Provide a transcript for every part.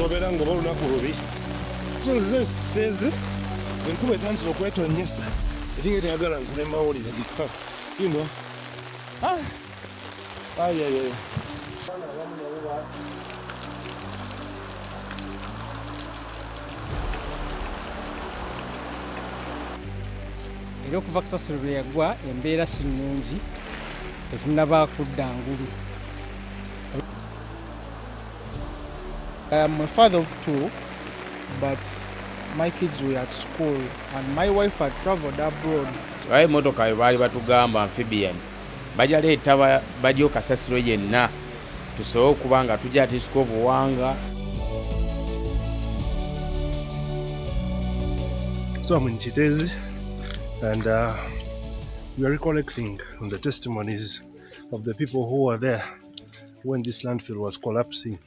obeera ng'oba olunaku lubi. So nzize Kiteezi enkuba etandise okwetonnyesa eringa teyagala nkule mawulire. You know. Era okuva kasasiro lwe yagwa embeera si nnungi, tetunnaba kudda ngulu. I am a father of two, but my kids were at school and my wife had traveled abroad. Aye motoka yo baali batugamba amphibian bajja leeta bajja kasasiro yenna tusobola okuba nga tujja atisika obuwanga. So I'm in Kiteezi and we are recollecting on the testimonies of the people who were there when this landfill was collapsing.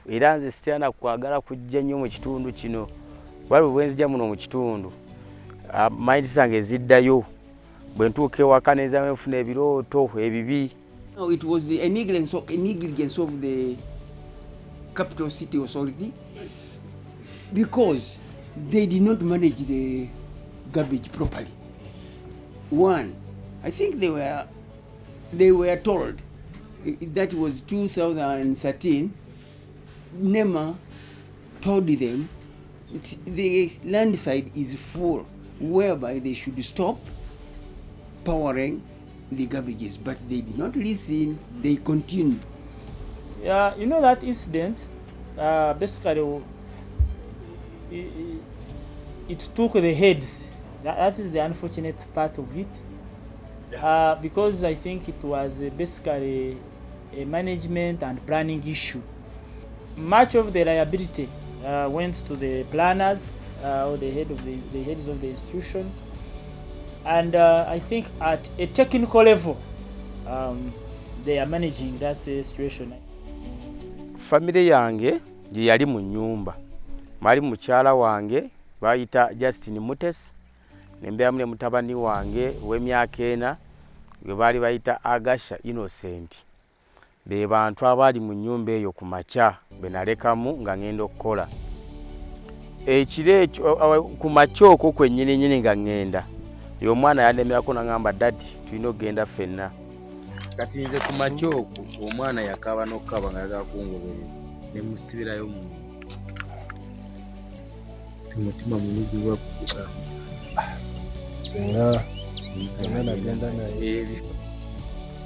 Era nze sitya kwagala kujja nnyo mu kitundu kino. Waliwo bwe nzija muno mu kitundu mayindi zange ziddayo bwe ntuuka ewaka nenzaamu enfuna ebirooto ebibi. It was a negligence of the capital city authority because they did not manage the garbage properly. One, I think they were told, that was 2013, NEMA told them the landside is full, whereby they should stop powering the garbages, but they did not listen, they continued. Yeah, you know that incident, basically it took the heads. That is the unfortunate part of it. Because I think it was basically a management and planning issue. Much of the liability went to the planners or the heads of the institution. And I think at a technical level, they are managing that situation. Family yange gye yali mu nnyumba. Mali mukyala wange bayita Justin Mutes, nembeeramu ne mutabani wange w'emyaka 4 gwe baali bayita Agasha Innocent. Be bantu abaali mu nnyumba eyo ku makya be nalekamu nga ngenda okukola. Ekiro ku makya okwo kwennyini nga ngenda. Yo mwana yandemerako nangamba dadi tulina okugenda ffenna. Kati nze ku makya okwo omwana yakaaba n'okukaba nga yagala kungoberera ne musibirayo mu mutima munigi gwakukuka. Singa nagenda naye.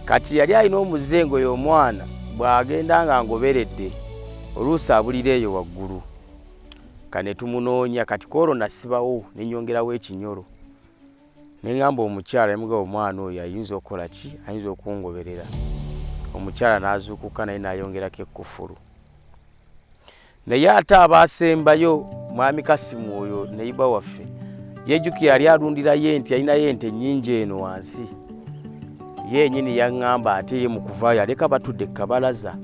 Kati yali alina omuzengo y'omwana bw'agenda nga ngoberedde oluusi abulira eyo waggulu. Kane tumunoonya kati koolo nasibawo ne nnyongerawo ekinyolo. Ne ngamba omukyala emugaba omwana oyo ayinza okukola ki? Ayinza okungoberera. Omukyala n'azuukuka naye n'ayongerako ekkufulu. Naye ate abaasembayo mwami Kasimu oyo neiba waffe yejjukira yali alundirayo ente, alinayo ente nnyingi eno wansi. Yennyini yaŋŋamba ate ye mu kuvaayo aleka batudde ku kabalaza.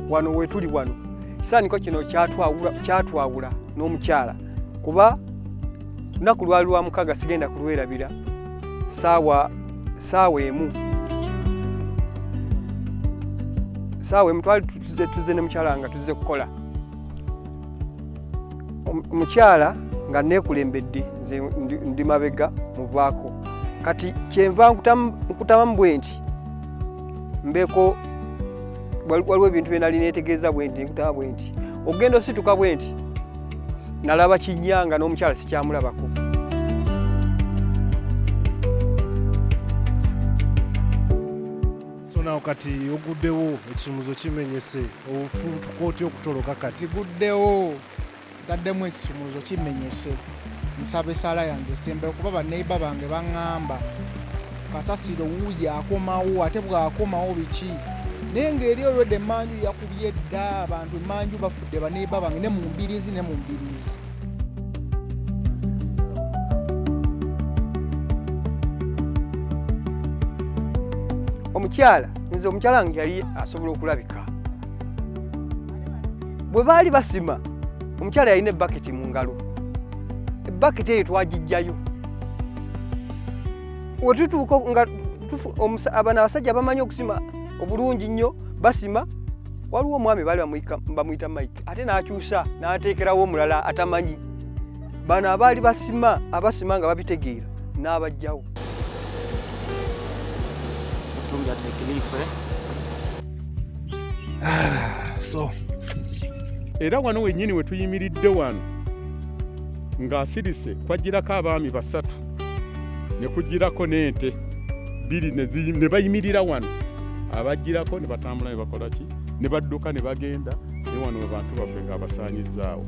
Wano wetuli wano kisaaniko kino kyatwawula n'omukyala kuba lunaku lwali lwa mukaaga sigenda kulwerabira saawa emu twali tuze ne mukyala nga tuze kukola. Omukyala nga neekulembedde nze ndi mabega muvaako. Kati kyenva nkutamamu bwe nti mbeeko waliwo ebintu bye nali neetegeeza bwe nti nkutama bwe nti ogenda osituka bwe nti nalaba kinyanga n'omukyala sikyamulabako. So now kati oguddewo ekisumuzo kimenyese ofuutukooti okutoloka kati Guddewo gaddemu ekisumuzo kimenyese. Nsaba essaala yange esembayo kuba banneiba bange baŋŋamba kasasiro wuuyo akomawo ate bw'akomawo biki. Naye ng'eri olwedde emmanju yakubye dda abantu emmanju bafudde banneiba bange ne mu mbiriizi. Omukyala nge yali asobola okulabika. Bwe baali basima omukyala yalina ebbaketi mu ngalo. Ebbaketi eyo twagijjayo. Wetutuuka nga abana abasajja bamanyi okusima obulungi nnyo basima, waliwo omwami baali bamuyita Mike ate n'akyusa n'ateekerawo omulala atamanyi. Bano abaali abasima nga babitegeera n'abajjawo. So era wano wennyini we tuyimiridde wano ng'asirise kwagirako abaami 3 ne kugirako n'ente 2 ne bayimirira wano, abagirako ne batambula ne bakola ki, ne badduka ne bagenda ne wano we bantu baffe ng'abasaanyizzaawo.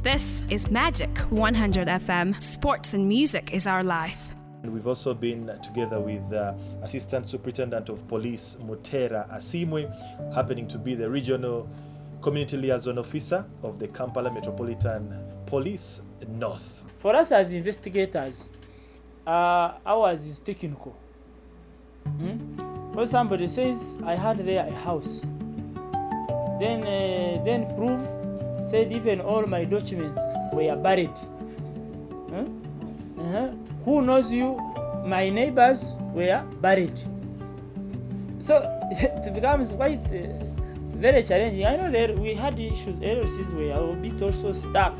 This is Magic 100 FM. Sports and music is our life. And we've also been together with Assistant Superintendent of Police Mutera Asimwe, happening to be the Regional Community Liaison Officer of the Kampala Metropolitan Police North. For us as investigators, ours is technical. Because somebody says, I had there a house. Then prove, said even all my documents were buried. Who knows you? My neighbors were buried. So it becomes quite very challenging. I know that we had issues, LLCs were a bit also stuck.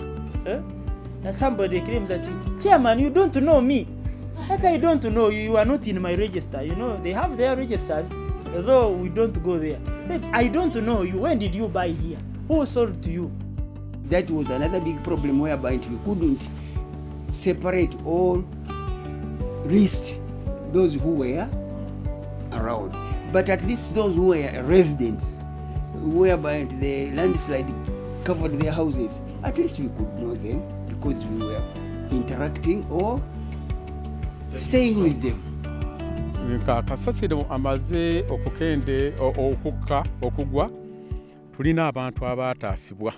And somebody claims that, Chairman, you don't know me. Like I don't know you, you are not in my register. You know, they have their registers, although we don't go there. Said, I don't know you. When did you buy here? Who sold to you? That was another big problem whereby we couldn't separate all list those who were around. But at least those who were residents, whereby the landslide covered their houses, at least we could know them because we were interacting or staying with them. Kasasiro amaze okukende okugwa, tulina abantu abaataasibwa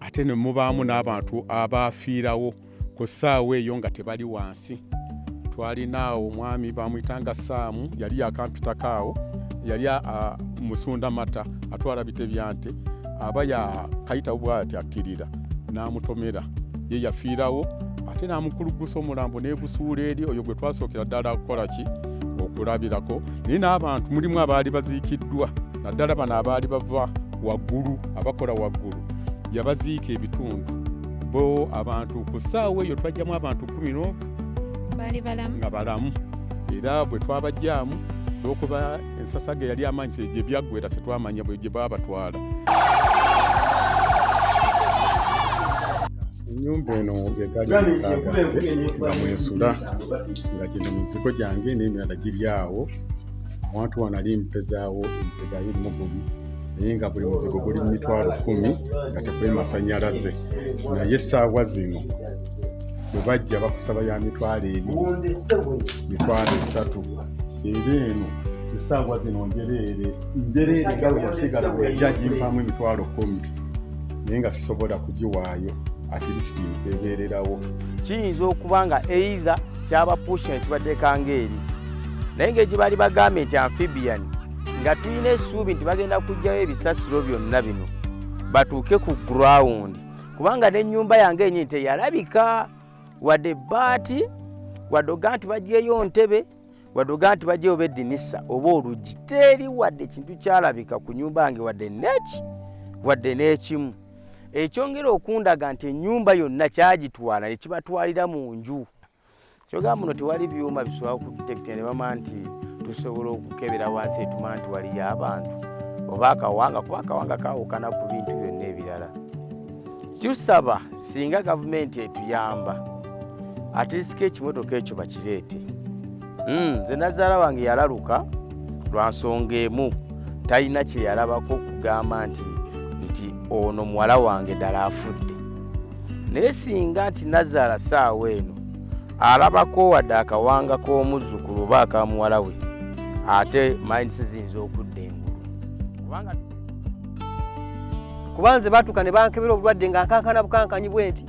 ate ne mubaamu n'abantu abafiirawo ku ssaawa eyo nga tebali wansi. Twalinaawo omwami bamuyitanga Saamu, yali akampitako yali musunda mata atwala bite byante, aba yakayita bw'ati akkirira n'amutomera, ye yafiirawo ate n'amukulugusa omulambo n'ebusuula eri oyo gwe twasookera ddala kukola ki okulabirako. Naye n'abantu mulimu abaali baziikiddwa, naddala bano abaali bava waggulu, abakola waggulu, yabaziika ebitundu. Bo abantu ku ssaawa eyo twajjamu abantu 10 nga balamu, era bwe twabajjaamu olw'okuba ensasage yali amaanyi gye byaggwera tetwamanya bwe gye baba batwala. Ennyumba eno egali nga mwensula nga gino mizigo gyange n'emirala giri awo. Awantu wano ali mpezaawo emizigo 21, naye nga buli muzigo guli $10,000 nga tekuli masannyalaze. Naye essaawa zino bwe bajja bakusaba ya $2,000, $3,000. Era eno essaawa zino njereere nga bwe yasigala bwe yajja agimpaamu $10,000, naye nga sisobola kugiwaayo. At least ebeererawo. Kiyinza okuba nga either kyabapusha ne kibateeka ng'eri, naye ng'egye baali bagambye nti amphibian nga tulina essuubi nti bagenda kuggyayo ebisasiro byonna bino batuuke ku ground, kubanga n'ennyumba yange yennyini teyalabika wadde bbaati, wadde oga nti bagyeyo ntebe, wadde oga nti bagyeyo beddinisa oba oluggi, teri wadde ekintu kyalabika ku nyumba yange wadde n'ekimu. Ekyongera okundaga nti ennyumba yonna kyagitwala ne kibatwalira mu nju. Kyogamba muno tewali byuma bisobola okudetekita ne bamanya nti tusobola okukebera wansi etuma nti waliyo abantu oba akawanga, kuba akawanga kaawukana ku bintu byonna ebirala. Tusaba singa gavumenti etuyamba ate sika ekimotoka ekyo bakireete. Nze nazaala wange yalaluka lwa nsonga emu, talina kye yalabako kugamba nti ono muwala wange ddala afudde. Naye singa nti nazaala ssaawa eno alabako wadde akawanga k'omuzzukulu oba aka muwala we, ate mayinsi ziyinza okudda engulu. Kuba nze baatuuka ne bankebera obulwadde nga nkankana bukankanyi bwe nti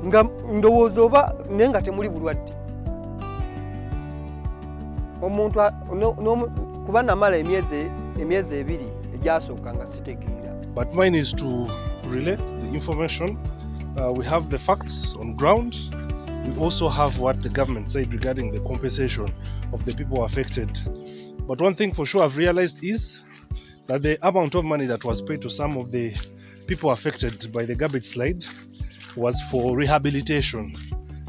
nga ndowooza oba naye nga temuli bulwadde. omuntu kuba namala emyezi ebiri egyasooka nga sitegeera. But mine is to relay the information. We have the facts on ground. We also have what the government said regarding the compensation of the people affected. But one thing for sure I've realized is that the amount of money that was paid to some of the people affected by the garbage slide was for rehabilitation,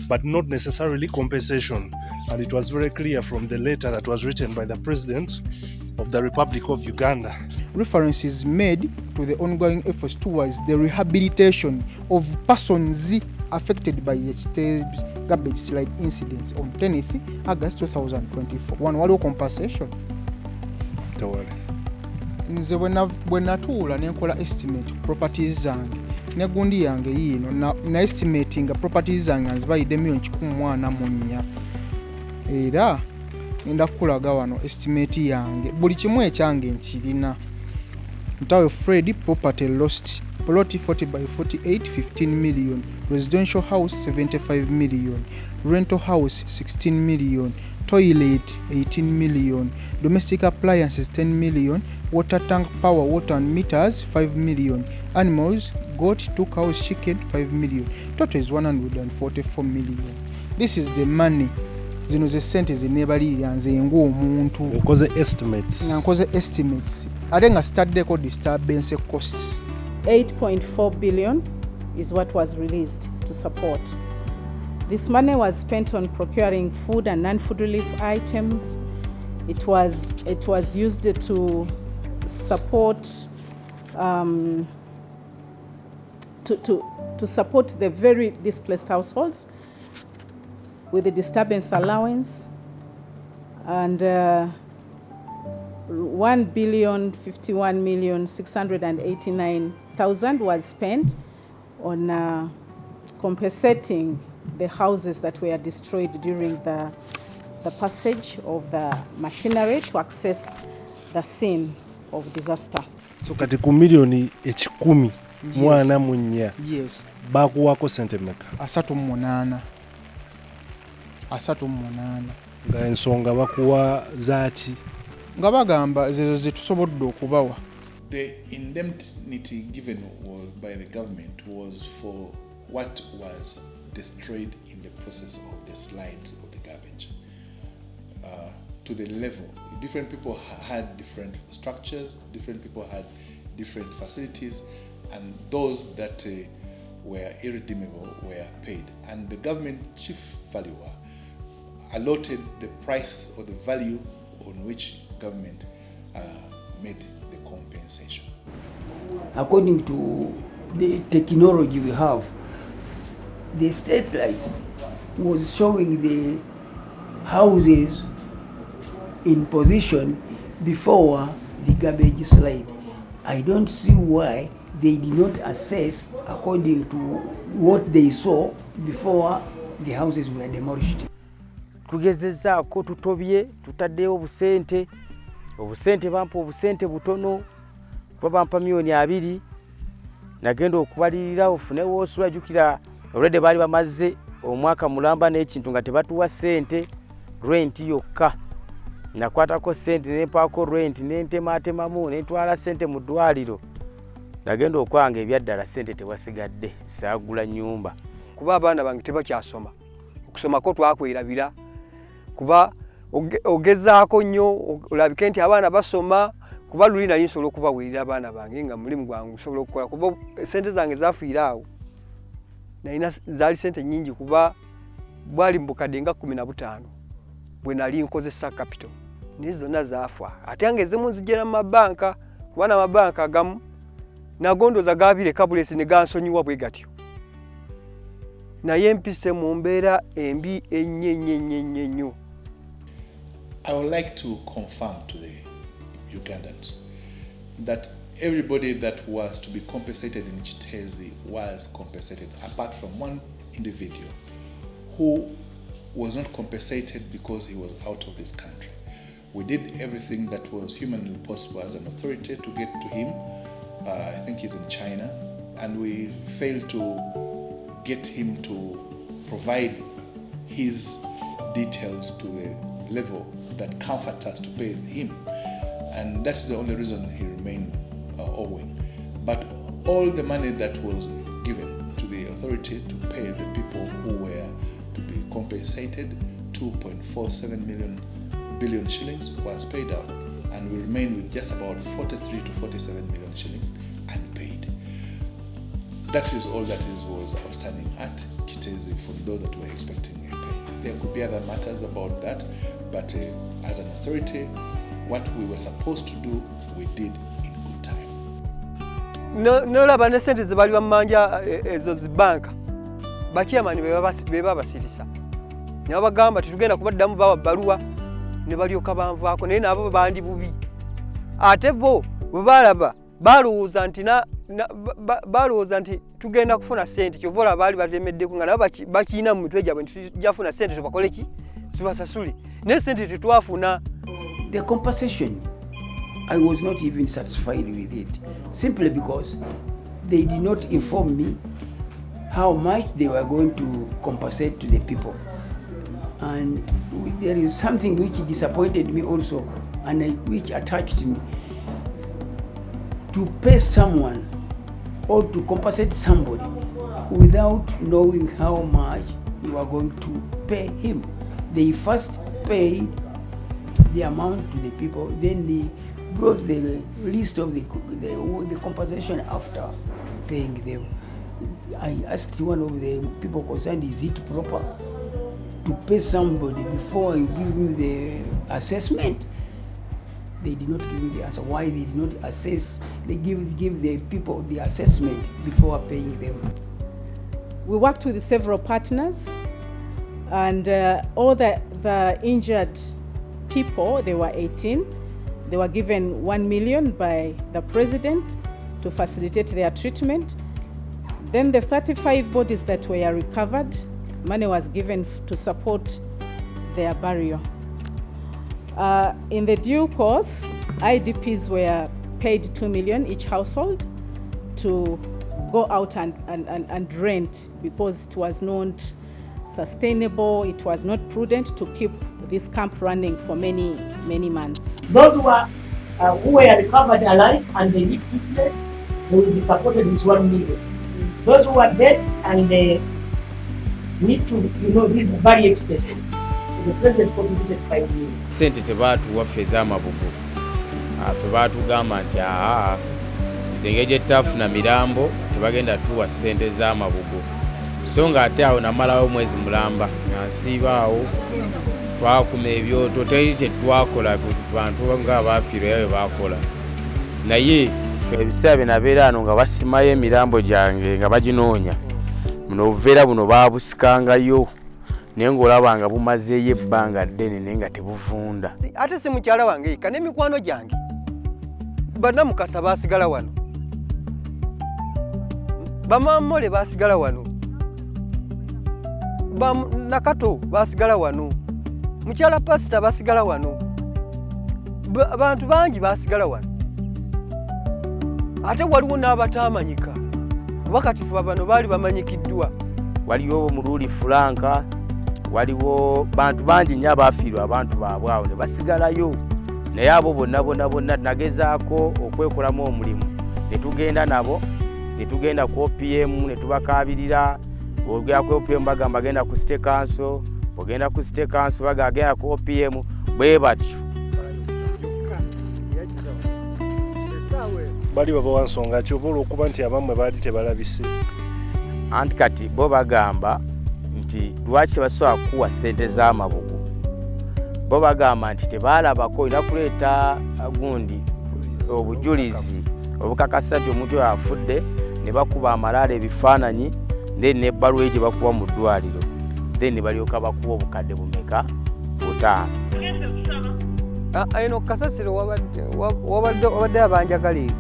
but not necessarily compensation. And it was very clear from the letter that was written by the President of the Republic of Uganda. Reference is made to the ongoing efforts towards the rehabilitation of persons affected by the garbage slide incidents on 10th August 2024. One waliwo compensation. Nze bwe natuula ne nkola estimate properties zange ne gundi yange yiino na estimating properties zange nzibayidde $144,000 era ngenda kukulaga wano estimate yange buli kimu ekyange nkirina. Ntawe Fred property lost plot 40 by 48 15 million, residential house 75 million, rental house 16 million, toilet 18 million, domestic appliances 10 million, water tank, power, water and meters 5 million, animals, goat, 2 cows, chicken 5 million. Total is 144 million. This is the money. Zino ze sente zenebalirira nze ng'omuntu nkoze estimates ate nga sitaddeko disturbance costs. 8.4 billion is what was released to support. This money was spent on procuring food and non-food relief items. It was used to support to support the very displaced households with the disturbance allowance, and 1,051,689,000 was spent on compensating the houses that were destroyed during the passage of the machinery to access the scene of disaster. So kati ku milioni 10,000 Yes. bakuwako sente mmeka? 38 nga ensonga bakuwa zaaki? nga bagamba zezo zetusobodde okubawa. The indemnity given by the government was for what was destroyed in the process of the slide of the garbage. To the level, different people had different structures, different people had different facilities, and those that were irredeemable were paid. And the government chief valuer allotted the price or the value on which government made the compensation. According to the technology we have, the satellite was showing the houses in position before the garbage slide. I don't see why they did not assess according to what they saw before the houses were demolished. Tugezezaako tutobye tutaddeyo obusente bampa obusente butono kuba bampa $200,000 nagenda okubalirira ofune woosula jukira already baali bamaze omwaka mulamba n'ekintu nga tebatuwa sente rent yokka. Nakwatako sente nempaako rent nentematemamu nentwala sente mu ddwaliro nagenda okwanga ebyaddala sente tewasigadde saagula nnyumba kuba abaana bange tebakyasoma okusomako twakwerabira kuba ogezaako nnyo olabike nti abaana basoma kuba luli nali nsobola okubaweerera abaana bange nga mulimu gwange nsobola okukola kuba sente zange zafiira awo nalina zaali sente nnyingi kuba bwali mbukadde nga 15 bwe nali nkozesa capital naye zonna zaafa ate nga ezimu nzijjera mu mabanka kuba n'amabanka agamu nagondoza gaabireka bulesi ne gansonyiwa bwe gatyo naye mpise mu mbeera embi ennyo. I would like to confirm to the Ugandans that everybody that was to be compensated in Kiteezi was compensated, apart from one individual who was not compensated because he was out of this country. We did everything that was humanly possible as an authority to get to him. I think he's in China, and we failed to get him to provide his details to the level that comforts us to pay him. And that's the only reason he remained owing. But all the money that was given to the authority to pay the people who were to be compensated, 2.47 billion shillings was paid out, and we remain with just about 43 to 47 million shillings unpaid. That is all that was outstanding at Kiteezi for those that were expecting a pay. There could be other matters about that, but as an authority, what we were supposed to do, we did in good time. Nolaba ne sente ze bali bamanja ezo zibanka bakyamani beba basirisa ne babagamba tutugenda kubaddamu bawa baluwa ne balyoka banvaako naye nabo bandi bubi ate bo bwe balaba balowooza nti tugenda kufuna sente kyovola baali batemeddeku nga nabo bakiina mu mitwe gyabwe nti tujafuna sente tubakole ki tubasasule naye sente tetwafuna. The compensation, I was not even satisfied with it, simply because they did not inform me how much they were going to compensate to the people. And there is something which disappointed me also, and which attached me. To pay someone or to compensate somebody without knowing how much you are going to pay him. They first paid the amount to the people, then they brought the list of the compensation after paying them. I asked one of the people concerned, is it proper to pay somebody before you give him the assessment? They did not give me the answer. Why they did not assess? They give the people the assessment before paying them. We worked with several partners, and all the injured people, they were 18. They were given 1 million by the president to facilitate their treatment. Then the 35 bodies that were recovered, money was given to support their burial. In the due course, IDPs were paid 2 million each household to go out and rent, because it was not sustainable, it was not prudent to keep this camp running for many months. Those who were recovered alive and they need treatment, they will be supported with 1 million. Those who are dead and they need to, these burial expenses, the president contributed 5 million. Sente tebatuwa ffe ez'amabugo ffe baatugamba nti nze gye ttafuna mirambo tebagenda tuwa ssente ez'amabugo, so nga ate awo namalawo mwezi mulamba nga nsiibaawo twakuma ebyoto teri kye twakola bantu nga abaafiirwa bwe baakola, naye ebiseera bye nabeera ano nga basimayo emirambo gyange nga baginoonya, buno obuveera buno baabusikaangayo naye ng'olaba nga bumazeeyo ebbanga ddene naye nga tebuvunda. Ate si mukyala wange yekka n'emikwano gyange bannamukasa baasigala wano, bamamole baasigala wano, nakato baasigala wano, mukyala pasita baasigala wano, abantu bangi baasigala wano. Ate waliwo n'abataamanyika wakati bano baali bamanyikiddwa. Waliwo Mululi Franka, waliwo bantu bangi nnyo abaafiirwa abantu baabwe awo ne basigalayo, naye abo bonna nagezaako okwekolamu omulimu ne tugenda nabo, ne tugenda ku OPM ne tubakaabirira. Bw'ogenda ku OPM bagamba agenda ku City Council, bw'ogenda ku City Council bagenda ku OPM, bwe batyo. Bali babawa nsonga ki oba olw'okuba nti abammwe baali tebalabise? Anti kati bo bagamba nti lwaki basobola kuwa ssente z'amabugo, bo bagamba nti tebaalabako, olina kuleeta gundi obujulizi obukakasa nti omuntu oyo afudde, ne bakuba amalaala ebifaananyi, then n'ebbaluwa gye bakuba mu ddwaliro, then ne balyoka bakuba obukadde bumeka? 5. Eno kasasiro wabadde abanjagala ebyo.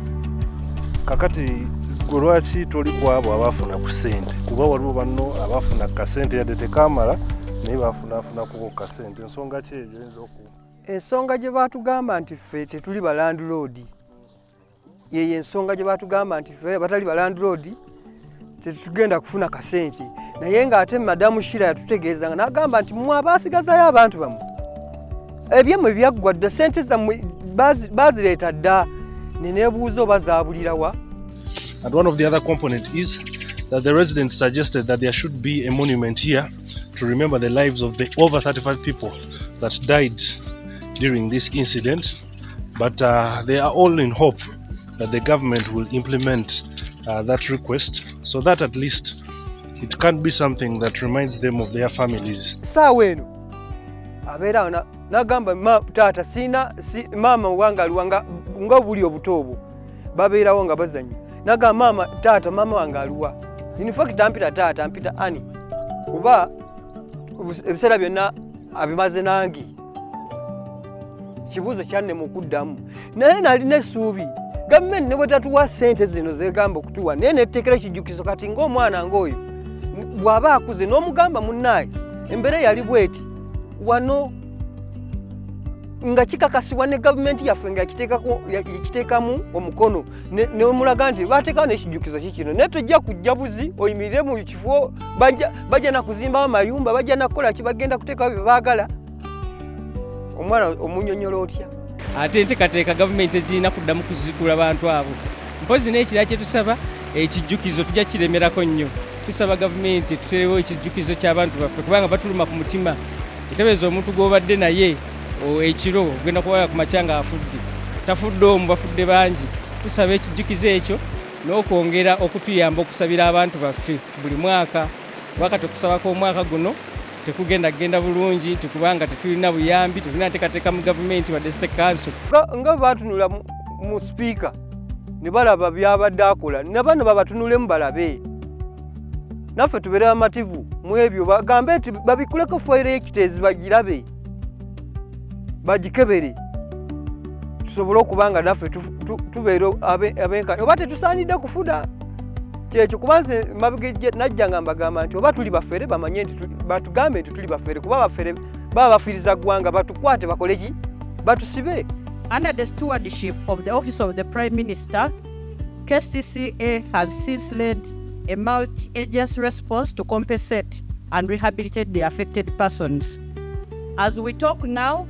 Kakati gwe lwaki toli ku abo abaafuna ku ssente? Kuba waliwo banno abaafuna ku kasente yadde tekaamala naye baafunako ku kasente. Ensonga ki eyo eyinza okuba? Ensonga gye baatugamba nti ffe tetuli ba landlord, yeyo ensonga gye baatugamba nti ffe batali ba landlord tetugenda kufuna kasente, naye ng'ate madamu Shira yatutegeezanga n'agamba nti mmwe abaasigazayo abantu bammwe ebyemwe byaggwa dda sente zammwe bazireeta dda neneebuuza oba zaabulirawa. And one of the other component is that the residents suggested that there should be a monument here to remember the lives of the over 35 people that died during this incident. But they are all in hope that the government will implement that request so that at least it can be something that reminds them of their families. Saawa eno abeera nagamba taata maama wange aluwa nga buli obuto obwo babeerawo nga bazannya. Nagamba maama wange aluwa. In fact ampita taata ampita ani kuba ebiseera byonna abimaze nange. Kibuuzo kyanne mu kuddamu naye nalina essuubi gavumenti ne bwe tatuwa ssente zino zegamba okutuwa naye neetekera ekijjukizo kati ng'omwana ng'oyo bw'aba akuze n'omugamba munnaaye embeera yali bweti wano nga kikakasibwa ne gavumenti yaffe nga yakiteekamu omukono neomulaga nti baateekawo n'ekijjukizo kikino naye tojja kujja buzi oyimirire mu kifo bajja nakuzimbawo mayumba bajja nakukola ki bagenda kuteekawo bye baagala. Omwana omunyonyola otya? Ate nteekateeka gavumenti egirina kuddamu kuzikula bantu abo. Mpozi n'ekirala kye tusaba ekijjukizo tujja kiremerako nnyo. Tusaba gavumenti tuteerewo ekijjukizo ky'abantu baffe kubanga batuluma ku mutima. Etebeeza omuntu gw'obadde naye ekiro ogenda kuwala ku makya nga afudde. Tafudde omu bafudde bangi. Tusaba ekijjukizo ekyo n'okwongera okutuyamba okusabira abantu baffe buli mwaka. Wakati okusabako omwaka guno tekugenda bulungi tukubanga tetulina buyambi tulina nteekateeka mu gavumenti wa district council. Nga baatunula mu speaker ne balaba byabadde akola nabano babatunulemu balabe. Naffe tubeere bamativu mu ebyo bagambe nti babikuleko fayiro y'ekiteezi bagirabe bagikebere tusobole okubanga naffe tubeere abenkanya oba tetusaanidde kufuda kyekyo kuba nze mabega najja nga mbagamba nti oba tuli bafere bamanye nti batugambe nti tuli bafere kuba bafere baba bafiiriza ggwanga batukwate bakole ki batusibe. Under the stewardship of the Office of the Prime Minister, KCCA has since led a multi-agency response to compensate and rehabilitate the affected persons. As we talk now,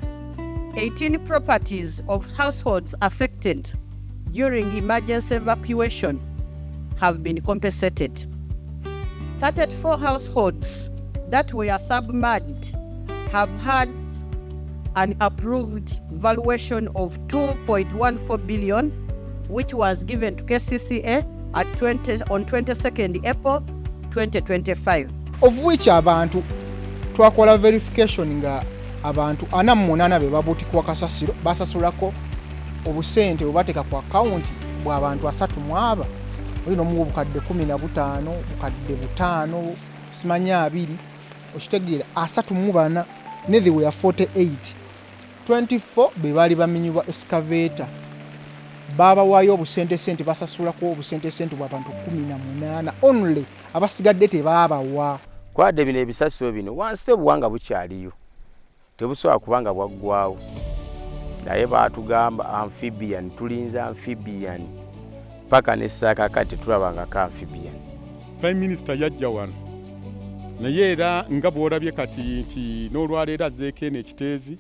18 properties of households affected during emergency evacuation have been compensated. 34 households that were submerged have had an approved valuation of 2.14 billion, which was given to KCCA on 22nd April 2025. Of which abantu twakola verification nga abantu 48 be babuutikwa kasasiro basasulako obusente obateeka ku account bw'abantu 3 olino mu bukadde 15 bukadde 5 simanya 2 okitegeera 34 ne they were 48. 24 be bali baminyibwa excavator baba wayo obusente basasulako obusente bw'abantu 18 only abasigadde tebabawa. Kwadde bino ebisasiro bino wansi obuwanga bukyaliyo tebusobola kubanga bwaggwawo naye baatugamba amphibian tulinza amphibian paka n'essaaka kati tulabanga ka amphibian. Prime Minister yajja wano naye era nga bw'olabye kati nti n'olwaleero azzeeko eno ekiteezi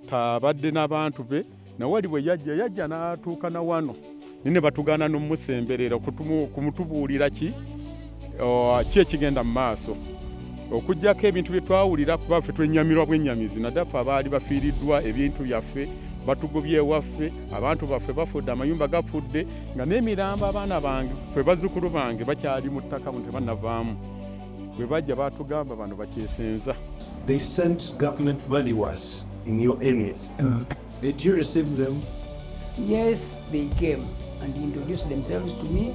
tabadde n'abantu be nawali bwe yajja n'atuuka na wano nine batugaana n'omusemberera okumutubuulira ki ekigenda mu maaso okujjako ebintu bye twawulira kuba ffe twenyyamirwa bwennyamizi naddala ffe abaali bafiiriddwa ebintu byaffe batugobye ewaffe abantu baffe bafudde amayumba gafudde nga n'emirambo abaana bange ffe bazzukulu bange bakyali mu ttaka mu tebannavaamu bwe bajja baatugamba bano bakyesenza. They sent government valuers in your areas. Did you receive them? Yes, they came and introduced themselves to me,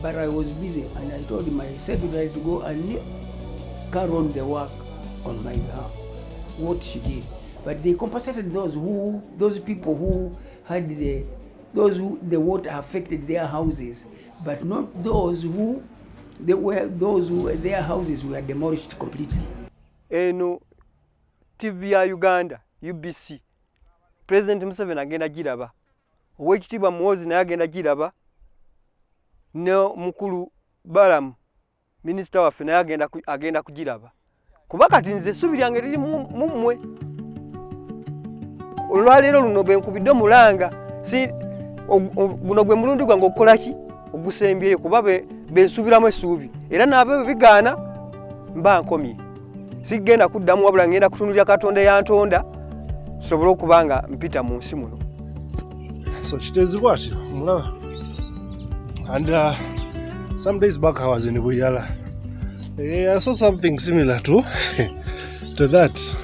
but I was busy and I told my secretary to go and carry on the work on my behalf, what she did. But they compensated those people who had the water affected their houses, but not those who their houses were demolished completely. Eno TV ya Uganda UBC President Museveni agenda giraba, Oweekitiibwa Muhoozi naye agenda giraba, ne mukulu Balamu minisita waffe naye agenda kugiraba kuba kati nze essubi lyange liri mu mmwe. olwaleero luno benkubidde mulanga si guno gwe mulundi gwange okukola ki ogusembyeyo kuba bensuubiramu essuubi era naabe bigaana mba nkomye sigenda kuddamu wabula ngenda kutunulira Katonda yantonda sobole okuba nga mpita mu nsi muno. So Kiteezi bw'atyo mulaba. And some days back I was in Buyala. I saw something similar to that.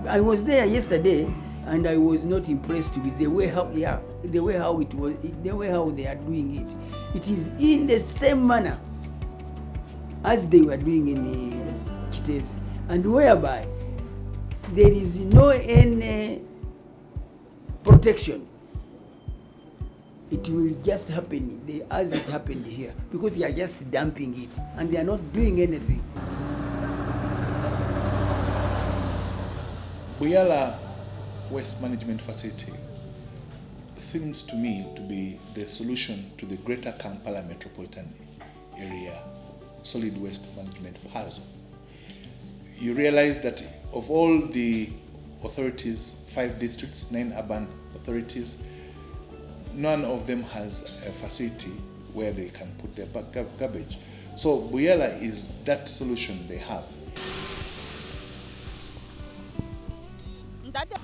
I was there yesterday and I was not impressed with the way how they are doing it. It is in the same manner as they were doing in Kiteezi, and whereby there is no any protection. It will just happen as it happened here because they are just dumping it and they are not doing anything. Buyala Waste Management Facility seems to me to be the solution to the greater Kampala metropolitan area solid waste management puzzle. You realize that of all the authorities, 5 districts, 9 urban authorities, none of them has a facility where they can put their garbage. So Buyala is that solution they have.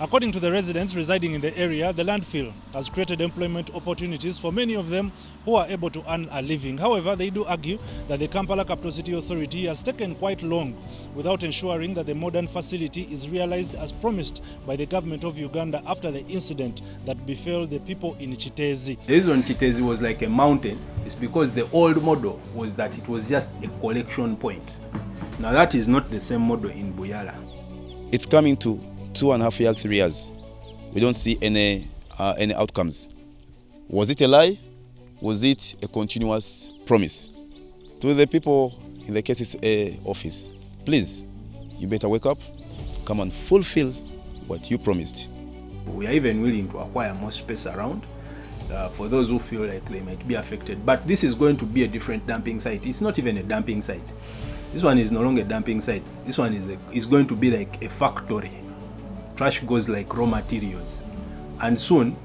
According to the residents residing in the area, the landfill has created employment opportunities for many of them who are able to earn a living. However, they do argue that the Kampala Capital City Authority has taken quite long without ensuring that the modern facility is realized as promised by the government of Uganda after the incident that befell the people in Kiteezi. The reason Kiteezi was like a mountain is because the old model was that it was just a collection point. Now that is not the same model in Buyala. It's coming to 2.5 years, 3 years. We don't see any outcomes. Was it a lie? Was it a continuous promise? To the people in the KCCA office, please, you better wake up, come and fulfill what you promised. We are even willing to acquire more space around for those who feel like they might be affected. But this is going to be a different dumping site. It's not even a dumping site. This one is no longer a dumping site. This one is going to be like a factory. Trash goes like raw materials, and soon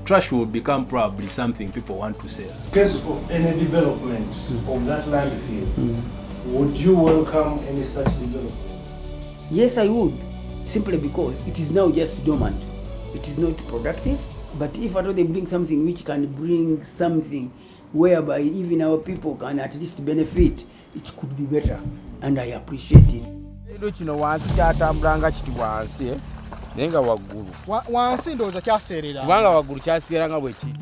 trash will become probably something people want to sell. In case of any development of that landfill, would you welcome any such development? Yes, I would, simply because it is now just dormant. It is not productive, but if at all they bring something which can bring something whereby even our people can at least benefit, it could be better, and I appreciate it. Kino wansi kyatambulanga kiti wansi naye nga waggulu wansi ndowooza kyaseerera kubanga waggulu kyaseeranga bwe kiri.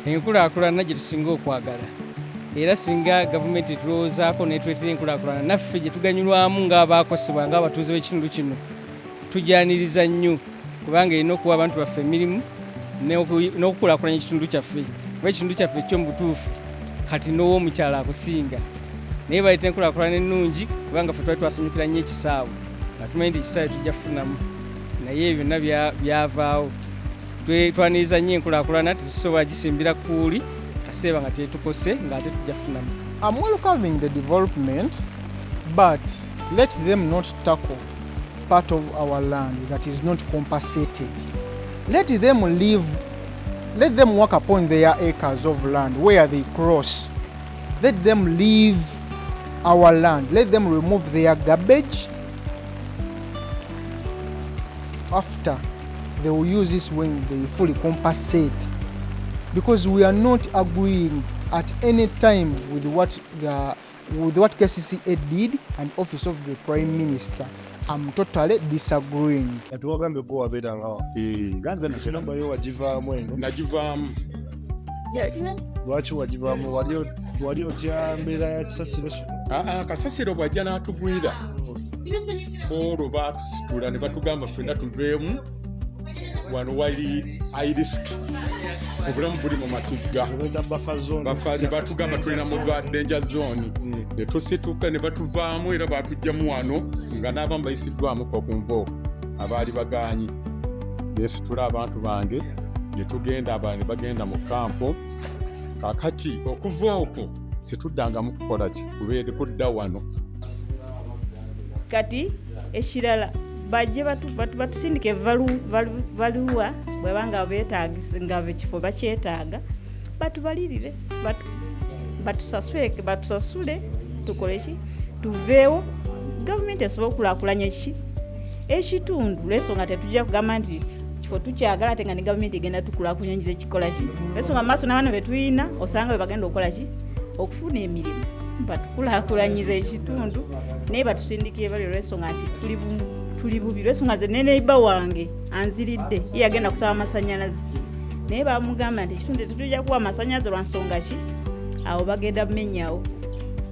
Enkulaakulana gye tusinga okwagala era singa gavumenti etulowoozaako netwetera enkulaakulana naffe gye tuganyulwamu ng'abaakosebwa ng'abatuuze b'ekitundu kino tujyaniriza nnyo kubanga erina okuwa abantu baffe emirimu n'okukulaakulanya ekitundu kyaffe kuba ekitundu kyaffe kyo mu butuufu kati n'ow'omukyala akusinga. Naye baleta enkulaakulana ennungi kubanga ffe twali twasanyukira nnyo ekisaawe nga tumanyi nti ekisaawe tujja kufunamu naye byonna byavaawo. Twaniriza nnyo enkulaakulana tetusobola gisimbira kuuli kaseeba nga tetukose ng'ate tujja kufunamu. I'm welcoming the development, but let them not tackle part of our land that is not compensated. Let them work upon their acres of land where they cross. Let them leave our land. Let them remove their garbage. After, they will use this when they fully compensate. Because we are not agreeing at any time with what KCCA did and Office of the Prime Minister. I'm totally disagreeing. Lwaki wagivaamu wali otya mbeera ya kisasiro kino? Kasasiro bwajja n'atugwira olwo baatusitula ne batugamba ffenna tuveemu wano wali high risk obulamu buli mu matigga ne batugamba tulina mu danger zone ne tusituka ne batuvaamu era baatugjamu wano nga n'abamu bayisiddwamu ku nvo abaali bagaanyi beesitula abantu bange ne tugenda abandi bagenda mu kampo. Kakati okuva okwo situddangamu kukola ki kubeere kudda wano. Kati ekirala bajje batusindike valuwa bwebanga beetagisa nga ekifo bakyetaaga batubalirire batusasule tukole ki tuveewo gavumenti esobola okulaakulanya ki ekitundu lwensonga tetujja kugamba nti kifo tukyagala ate nga ne gavumenti egenda tukulaakulanyiza ekikola ki lwensonga maaso n'abaana betulina osanga bebagenda okukola ki okufuna emirimu batukulaakulanyiza ekitundu naye batusindikire bali lwensonga nti tuli bubi lwensonga ze neneiba wange anziridde ye yagenda kusaba amasanyalaze naye bamugamba nti ekitundu tetujja kuwa amasanyalaze lwa nsonga ki awo bagenda mmenyawo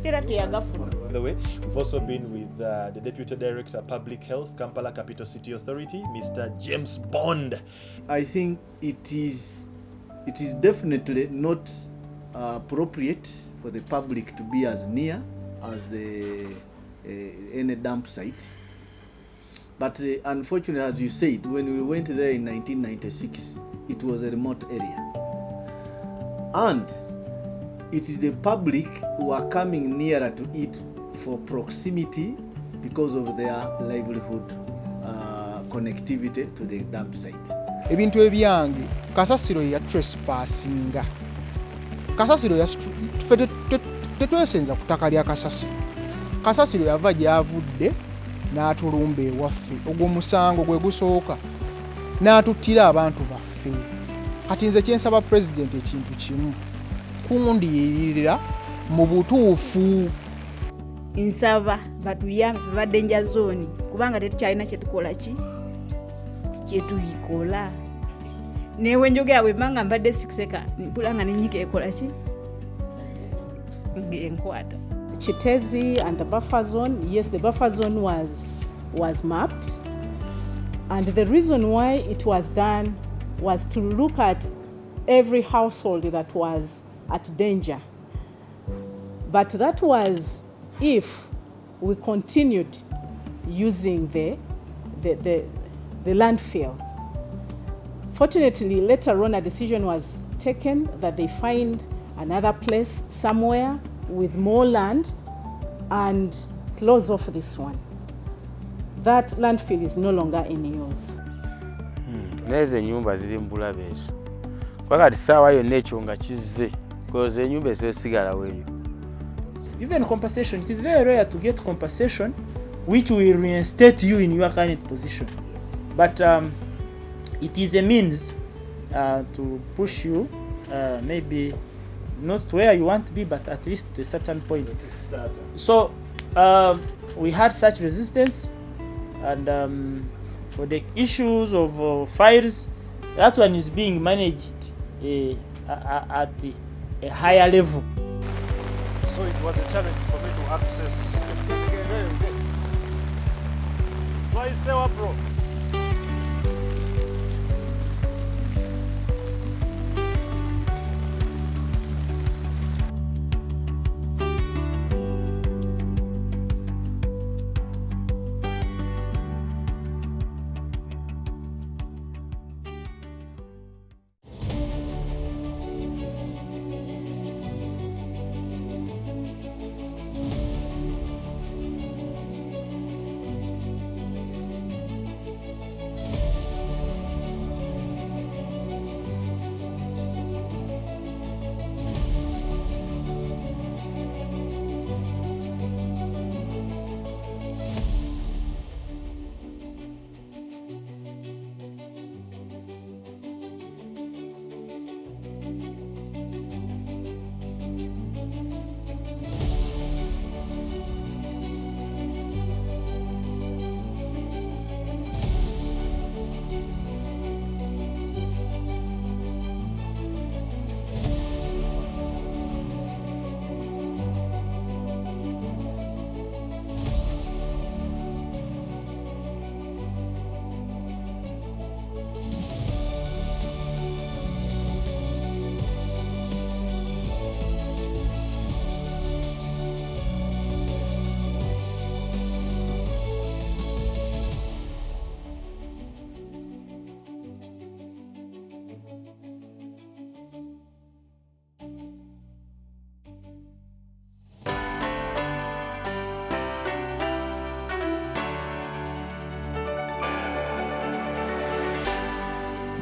era teyagafuna. By the way, we've also been with the Deputy Director Public Health, Kampala Capital City Authority, Mr. James Bond. I think it is definitely not appropriate for the public to be as near as any dump site. But unfortunately, as you said, when we went there in 1996, it was a remote area. And it is the public who are coming nearer to it for proximity because of their livelihood connectivity to the dump site. Ebintu ebyange kasasiro ya trespassinga. Kasasiro ya tetwesenza kutaka lya kasasiro. Kasasiro yava gyavudde n'atulumba ewaffe ogwo musango gwe gusooka n'atuttira abantu baffe. Kati nze kyensaba president ekintu kimu kundiyirira mu butuufu. Nsaba batuyambe badenja zoni kubanga tetukyalina kyetukola ki kyetuyikola newe njogera bwe mbanga mbadde sikuseka mpulanga nenyika ekola ki ngenkwata. Kiteezi and the buffer zone, yes, the buffer zone was mapped, and the reason why it was done was to look at every household that was at danger. But that was if we continued using the landfill. Fortunately, later on a decision was taken that they find another place somewhere with more land and close off this one. That landfill is no longer in use. Neze nyumba ziri mbulabe ezo. Kwakati sawa yonna ekyo nga kizze because enyumba ezosigala weeyo. Even compensation, it is very rare to get compensation which will reinstate you in your current position. But it is a means to push you maybe not where you want to be, but at least to a certain point. So we had such resistance, and for the issues of fires, that one is being managed at a higher level. So it was a challenge for me to access. Why is that, bro?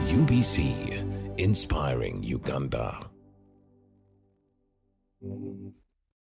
UBC, inspiring Uganda.